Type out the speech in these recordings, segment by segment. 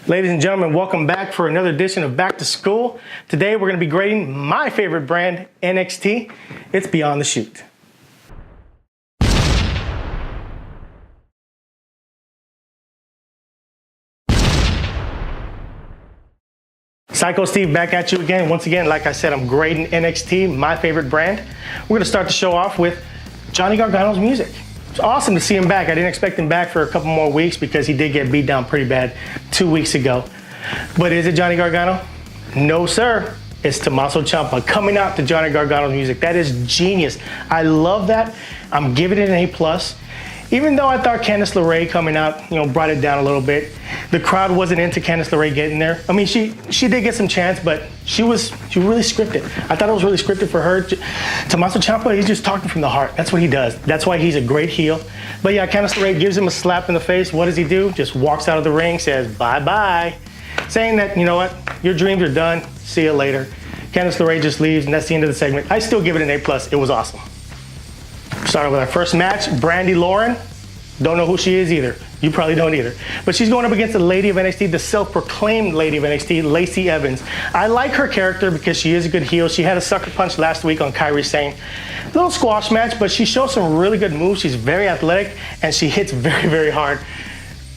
Ladies and gentlemen, welcome back for another edition of Back to School. Today we're going to be grading my favorite brand, NXT. It's Beyond the Shoot. Psycho Steve back at you again. Once again, like I said, I'm grading NXT, my favorite brand. We're going to start the show off with Johnny Gargano's music. It's awesome to see him back. I didn't expect him back for a couple more weeks because he did get beat down pretty bad 2 weeks ago. But is it Johnny Gargano? No, sir. It's Tommaso Ciampa coming out to Johnny Gargano's music. That is genius. I love that. I'm giving it an A+. Even though I thought Candice LeRae coming out, brought it down a little bit. The crowd wasn't into Candice LeRae getting there. I mean, she did get some chance, but she was really scripted. I thought it was really scripted for her. Tommaso Ciampa, he's just talking from the heart. That's what he does. That's why he's a great heel. But yeah, Candice LeRae gives him a slap in the face. What does he do? Just walks out of the ring, says bye-bye, saying that, you know what, your dreams are done. See you later. Candice LeRae just leaves, and that's the end of the segment. I still give it an A+. It was awesome. Started with our first match, Brandy Lauren. Don't know who she is either. You probably don't either. But she's going up against the lady of NXT, the self-proclaimed lady of NXT, Lacey Evans. I like her character because she is a good heel. She had a sucker punch last week on Kairi Sane. A little squash match, but she shows some really good moves. She's very athletic, and she hits very, very hard.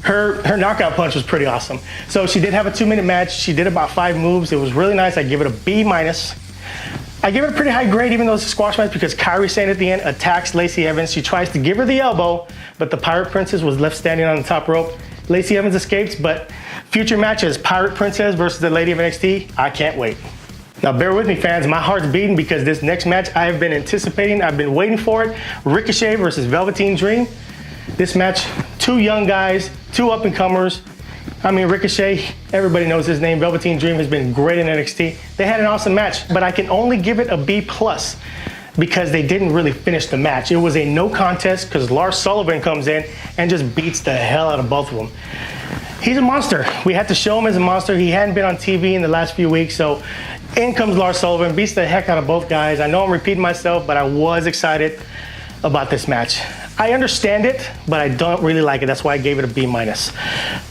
Her knockout punch was pretty awesome. So she did have a 2-minute match. She did about 5 moves. It was really nice. I give it a B-. I give it a pretty high grade, even though it's a squash match, because Kairi Sane at the end attacks Lacey Evans. She tries to give her the elbow, but the Pirate Princess was left standing on the top rope. Lacey Evans escapes, but future matches, Pirate Princess versus the Lady of NXT, I can't wait. Now bear with me, fans, my heart's beating because this next match I have been anticipating, I've been waiting for it. Ricochet versus Velveteen Dream. This match, 2 young guys, 2 up-and-comers. I mean, Ricochet, everybody knows his name. Velveteen Dream has been great in NXT. They had an awesome match, but I can only give it a B+ because they didn't really finish the match. It was a no contest because Lars Sullivan comes in and just beats the hell out of both of them. He's a monster. We had to show him as a monster. He hadn't been on TV in the last few weeks, so in comes Lars Sullivan, beats the heck out of both guys. I know I'm repeating myself, but I was excited about this match. I understand it, but I don't really like it. That's why I gave it a B-.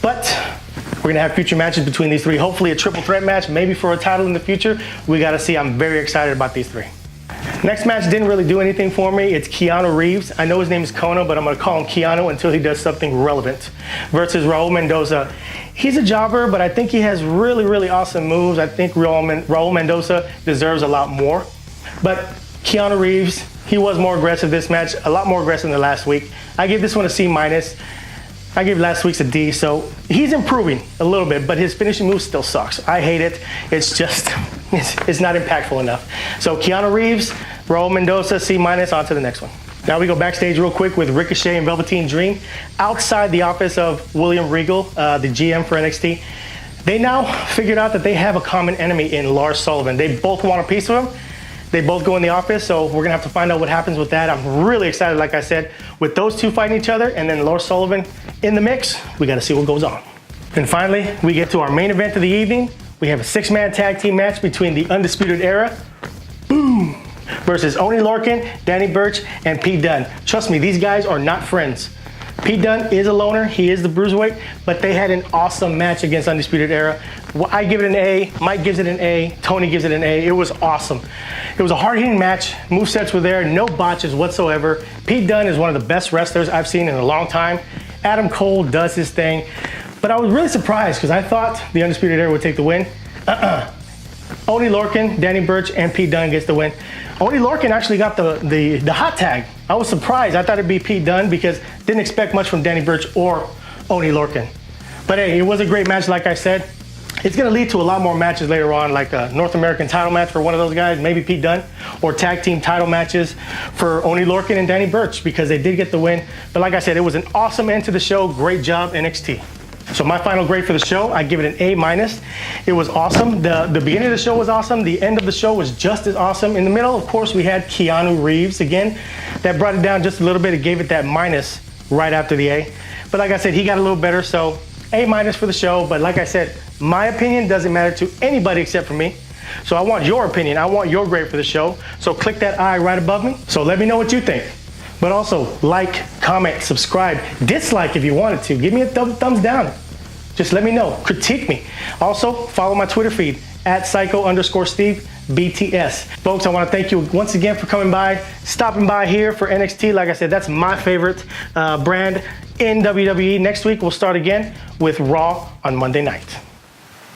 But we're gonna have future matches between these 3. Hopefully a triple threat match, maybe for a title in the future. We gotta see. I'm very excited about these 3. Next match didn't really do anything for me. It's Keanu Reeves. I know his name is Kono, but I'm gonna call him Keanu until he does something relevant. Versus Raul Mendoza. He's a jobber, but I think he has really, really awesome moves. I think Raul Mendoza deserves a lot more. But Keanu Reeves, he was more aggressive this match, a lot more aggressive than last week. I give this one a C-. I gave last week's a D, so he's improving a little bit, but his finishing move still sucks. I hate it. It's just, it's not impactful enough. So Keanu Reeves, Raul Mendoza, C-. On to the next one. Now we go backstage real quick with Ricochet and Velveteen Dream outside the office of William Regal, the GM for NXT. They now figured out that they have a common enemy in Lars Sullivan. They both want a piece of him. They both go in the office, so we're gonna have to find out what happens with that. I'm really excited, like I said, with those 2 fighting each other and then Lars Sullivan in the mix. We gotta see what goes on. And finally, we get to our main event of the evening. We have a 6-man tag team match between the Undisputed Era, boom, versus Oney Lorcan, Danny Burch, and Pete Dunne. Trust me, these guys are not friends. Pete Dunne is a loner, he is the bruiserweight, but they had an awesome match against Undisputed Era. I give it an A, Mike gives it an A, Tony gives it an A. It was awesome. It was a hard-hitting match, movesets were there, no botches whatsoever. Pete Dunne is one of the best wrestlers I've seen in a long time. Adam Cole does his thing, but I was really surprised because I thought the Undisputed Era would take the win. Oney Lorcan, Danny Burch, and Pete Dunne gets the win. Oney Lorcan actually got the hot tag. I was surprised. I thought it'd be Pete Dunne because didn't expect much from Danny Burch or Oney Lorcan. But hey, it was a great match, like I said. It's gonna lead to a lot more matches later on, like a North American title match for one of those guys, maybe Pete Dunne, or tag team title matches for Oney Lorcan and Danny Burch because they did get the win. But like I said, it was an awesome end to the show. Great job, NXT. So my final grade for the show, I give it an A-. It was awesome. The beginning of the show was awesome. The end of the show was just as awesome. In the middle, of course, we had Keanu Reeves again. That brought it down just a little bit. It gave it that minus right after the A. But like I said, he got a little better, so A- for the show. But like I said, my opinion doesn't matter to anybody except for me. So I want your opinion. I want your grade for the show. So click that I right above me. So let me know what you think. But also like, comment, subscribe, dislike if you wanted to. Give me a thumbs down. Just let me know, critique me. Also, follow my Twitter feed at psycho_Steve BTS. Folks, I want to thank you once again for coming by, stopping by here for NXT. Like I said, that's my favorite brand in WWE. Next week, we'll start again with Raw on Monday night.